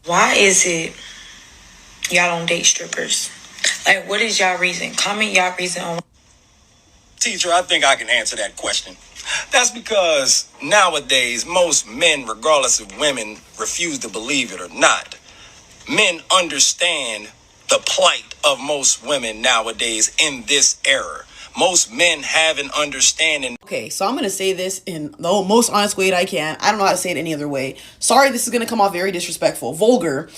Why is it y'all don't date strippers? Like, what is y'all reason? Comment y'all reason on. Teacher, I think I can answer that question. That's because nowadays, most men, regardless of women, refuse to believe it or not. Men understand the plight of most women nowadays in this era. Most men have an understanding. Okay, so I'm going to say this in the most honest way that I can. I don't know how to say it any other way. Sorry, this is going to come off very disrespectful, vulgar.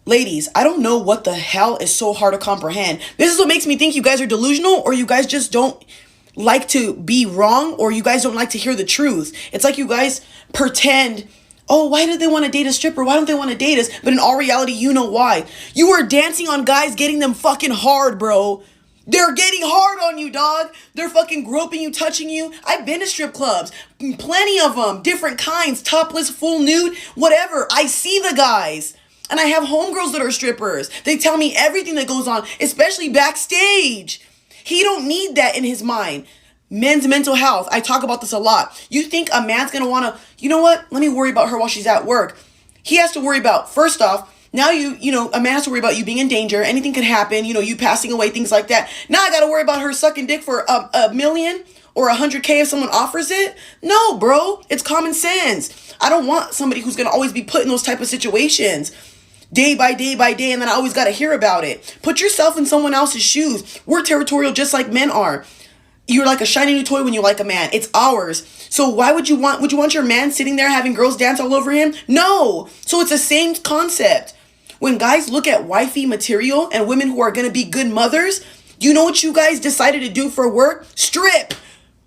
Ladies, I don't know what the hell is so hard to comprehend. This is what makes me think you guys are delusional, or you guys just don't like to be wrong, or you guys don't like to hear the truth. It's like you guys pretend, oh, why do they want to date a stripper? Why don't they want to date us? But in all reality, you know why. You are dancing on guys getting them fucking hard, bro. They're getting hard on you, dog. They're fucking groping you, touching you. I've been to strip clubs. Plenty of them. Different kinds. Topless, full nude, whatever. I see the guys. And I have homegirls that are strippers. They tell me everything that goes on, especially backstage. He don't need that in his mind. Men's mental health. I talk about this a lot. You think a man's going to want to, you know what? Let me worry about her while she's at work. He has to worry about, first off, now you know, a man has to worry about you being in danger. Anything could happen, you know, you passing away, things like that. Now I got to worry about her sucking dick for a million or 100K if someone offers it. No, bro, it's common sense. I don't want somebody who's going to always be put in those type of situations. Day by day by day, and then I always got to hear about it. Put yourself in someone else's shoes. We're territorial just like men are. You're like a shiny new toy when you like a man. It's ours. So why would you want your man sitting there having girls dance all over him? No. So it's the same concept. When guys look at wifey material and women who are going to be good mothers, you know what you guys decided to do for work? Strip.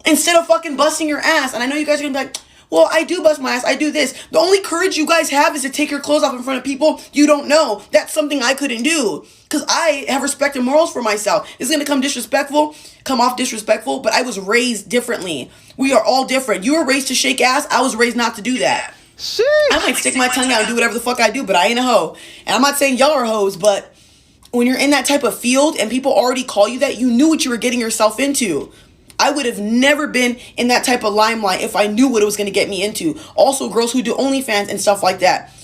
Instead of fucking busting your ass. And I know you guys are going to be like, well, I do bust my ass. I do this. The only courage you guys have is to take your clothes off in front of people you don't know. That's something I couldn't do. Because I have respect and morals for myself. It's going to come off disrespectful, but I was raised differently. We are all different. You were raised to shake ass. I was raised not to do that. Sheesh. I might stick my tongue out and do whatever the fuck I do, but I ain't a hoe. And I'm not saying y'all are hoes, but when you're in that type of field and people already call you that, you knew what you were getting yourself into. I would have never been in that type of limelight if I knew what it was going to get me into. Also, girls who do OnlyFans and stuff like that.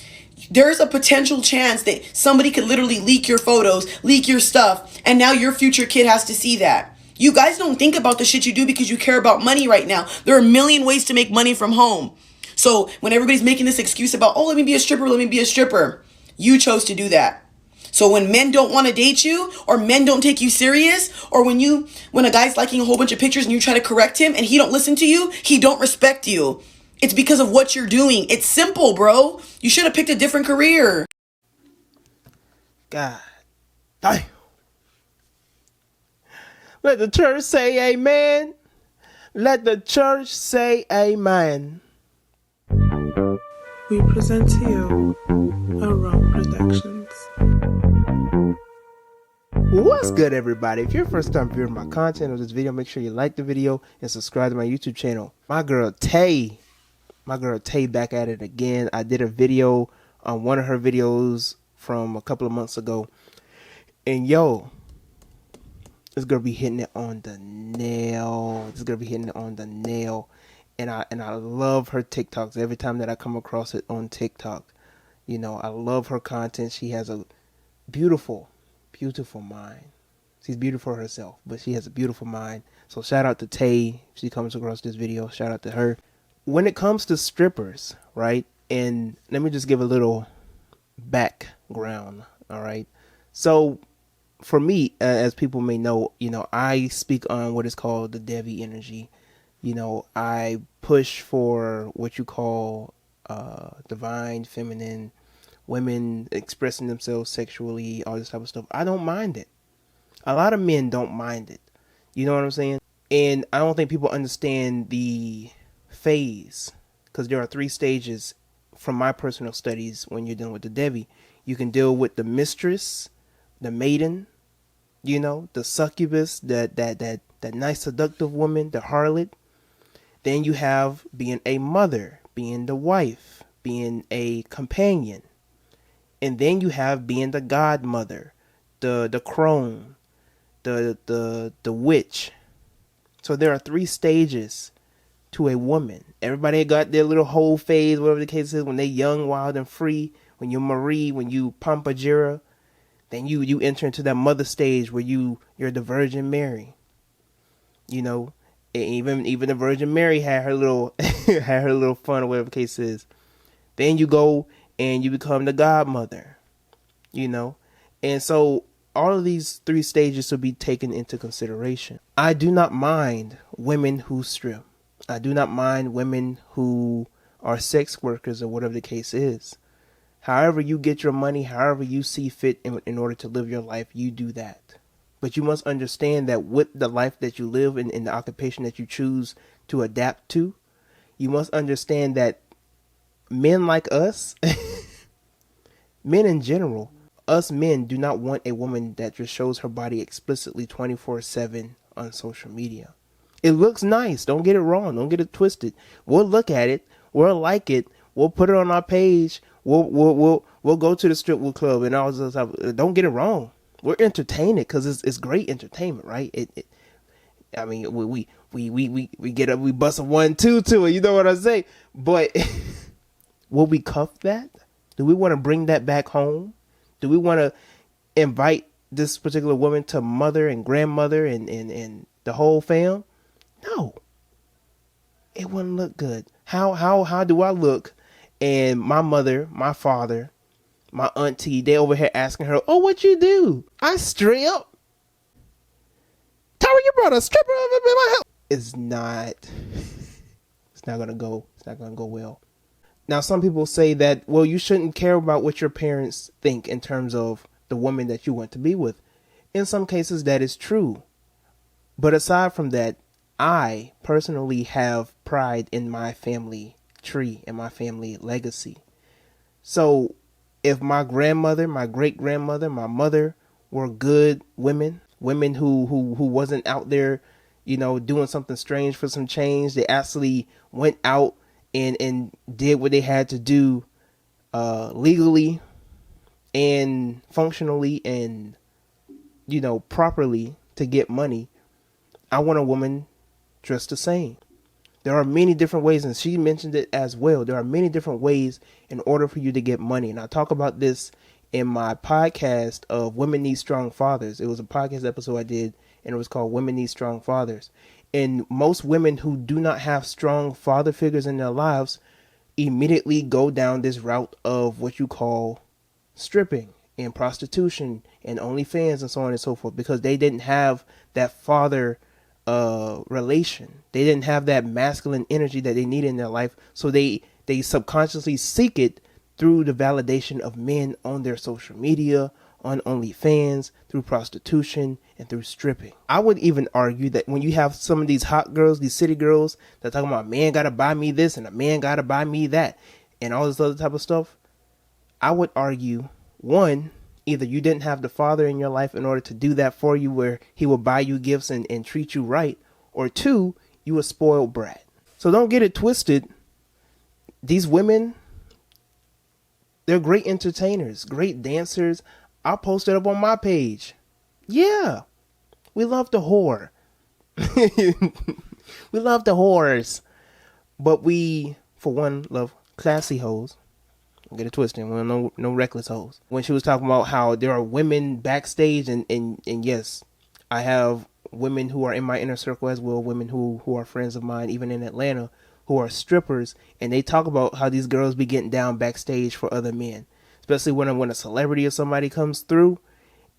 There's a potential chance that somebody could literally leak your photos, leak your stuff, and now your future kid has to see that. You guys don't think about the shit you do because you care about money right now. There are a million ways to make money from home. So when everybody's making this excuse about, oh, let me be a stripper, you chose to do that. So when men don't want to date you, or men don't take you serious, or when a guy's liking a whole bunch of pictures and you try to correct him and he don't listen to you, he don't respect you. It's because of what you're doing. It's simple, bro. You should have picked a different career. God damn. Let the church say amen. Let the church say amen. We present to you Aram Productions. What's good, everybody? If you're first time viewing my content or this video, make sure you like the video and subscribe to my YouTube channel. My girl Tay back at it again. I did a video on one of her videos from a couple of months ago, and yo, it's gonna be hitting it on the nail. And I love her TikToks. Every time that I come across it on TikTok, you know, I love her content. She has a beautiful mind. She's beautiful herself, but she has a beautiful mind. So shout out to Tay. If she comes across this video, shout out to her. When it comes to strippers, right? And let me just give a little background, all right? So for me, as people may know, you know, I speak on what is called the Devi energy. You know, I push for what you call divine, feminine, women expressing themselves sexually, all this type of stuff. I don't mind it. A lot of men don't mind it. You know what I'm saying? And I don't think people understand the phase, because there are 3 stages from my personal studies when you're dealing with the Devi. You can deal with the mistress, the maiden, you know, the succubus, that nice seductive woman, the harlot. Then you have being a mother, being the wife, being a companion. And then you have being the godmother, the crone, the witch. So there are 3 stages to a woman. Everybody got their little whole phase, whatever the case is, when they're young, wild, and free, when you're Marie, when you Pampajira, then you enter into that mother stage where you're the Virgin Mary. You know, even the Virgin Mary had her little had her little fun or whatever the case is. Then you go and you become the godmother. You know, and so all of these 3 stages will be taken into consideration. I do not mind women who strip. I do not mind women who are sex workers or whatever the case is. However you get your money, however you see fit in order to live your life, you do that. But you must understand that with the life that you live in the occupation that you choose to adapt to, you must understand that men like us, men in general, us men do not want a woman that just shows her body explicitly 24/7 on social media. It looks nice. Don't get it wrong. Don't get it twisted. We'll look at it. We'll like it. We'll put it on our page. We'll go to the strip club and all this stuff. Don't get it wrong. We're entertaining because it's great entertainment, right? I mean, we get up, we bust a 1-2 to it. You know what I say? But will we cuff that? Do we want to bring that back home? Do we want to invite this particular woman to mother and grandmother and the whole fam? No. It wouldn't look good. How do I look? And my mother, my father, my auntie, they over here asking her, "Oh, what you do?" "I strip." "Tara, you brought a stripper over in my house." It's not gonna go well. Now, some people say that, well, you shouldn't care about what your parents think in terms of the woman that you want to be with. In some cases, that is true. But aside from that, I personally have pride in my family tree and my family legacy. So if my grandmother, my great grandmother, my mother were good women who wasn't out there, you know, doing something strange for some change, they actually went out and did what they had to do legally and functionally and, you know, properly to get money. I want a woman dressed the same. There are many different ways, and she mentioned it as well. There are many different ways in order for you to get money. And I talk about this in my podcast of Women Need Strong Fathers. It was a podcast episode I did, and it was called Women Need Strong Fathers. And most women who do not have strong father figures in their lives immediately go down this route of what you call stripping and prostitution and OnlyFans and so on and so forth, because they didn't have that father relation. They didn't have that masculine energy that they need in their life. So they subconsciously seek it through the validation of men on their social media, on OnlyFans, through prostitution, and through stripping. I would even argue that when you have some of these hot girls, these city girls, that talking about a man gotta buy me this and a man gotta buy me that and all this other type of stuff, I would argue, one, either you didn't have the father in your life in order to do that for you, where he will buy you gifts and treat you right, or two, you a spoiled brat. So don't get it twisted. These women, they're great entertainers, great dancers. I'll post it up on my page. Yeah, we love the whore. We love the whores. But we, for one, love classy hoes. Don't get it twisted. We don't no reckless hoes. When she was talking about how there are women backstage, and yes, I have women who are in my inner circle as well, women who are friends of mine, even in Atlanta, who are strippers, and they talk about how these girls be getting down backstage for other men, especially when a celebrity or somebody comes through,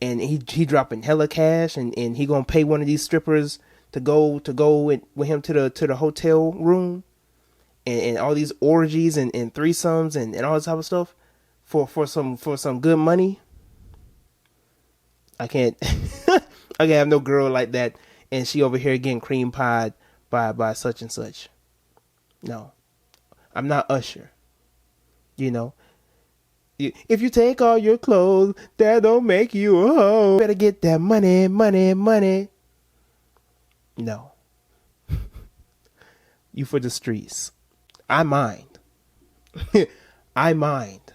and he dropping hella cash, and he gonna pay one of these strippers to go with him to the hotel room, and all these orgies and threesomes and all this type of stuff for some good money. I can't have no girl like that, and she over here getting cream pied by such and such. No, I'm not Usher. You know, if you take all your clothes, that don't make you a hoe. Better get that money. No, you for the streets. I mind. I mind.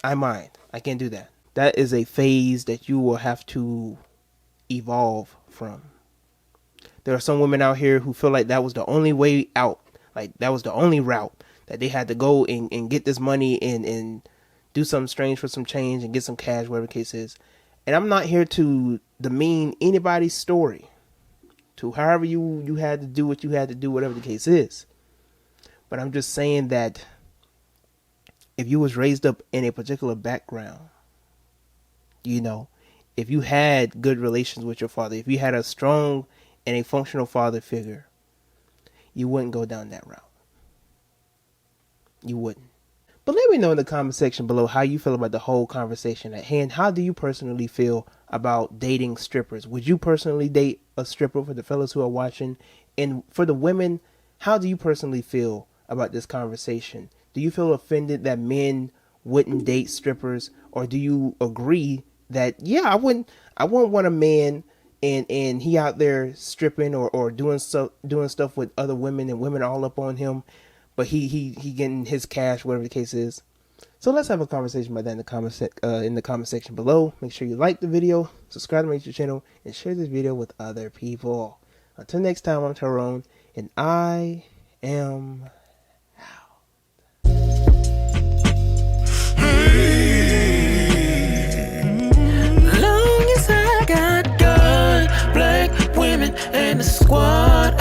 I can't do that. That is a phase that you will have to evolve from. There are some women out here who feel like that was the only way out. Like that was the only route. that they had to go and get this money and do something strange for some change and get some cash, whatever the case is. And I'm not here to demean anybody's story, to however you had to do what you had to do, whatever the case is. But I'm just saying that if you was raised up in a particular background, you know, if you had good relations with your father, if you had a strong and a functional father figure, you wouldn't go down that route. You wouldn't. But let me know in the comment section below how you feel about the whole conversation at hand. How do you personally feel about dating strippers? Would you personally date a stripper, for the fellas who are watching? And for the women, how do you personally feel about this conversation? Do you feel offended that men wouldn't date strippers? Or do you agree that, yeah, I wouldn't want a man and he out there stripping or doing stuff with other women and women all up on him, but he getting his cash, whatever the case is. So let's have a conversation about that in the comment section below. Make sure you like the video, subscribe to my YouTube channel, and share this video with other people. Until next time, I'm Tyrone, and I am Long as I got good, black women and the squad.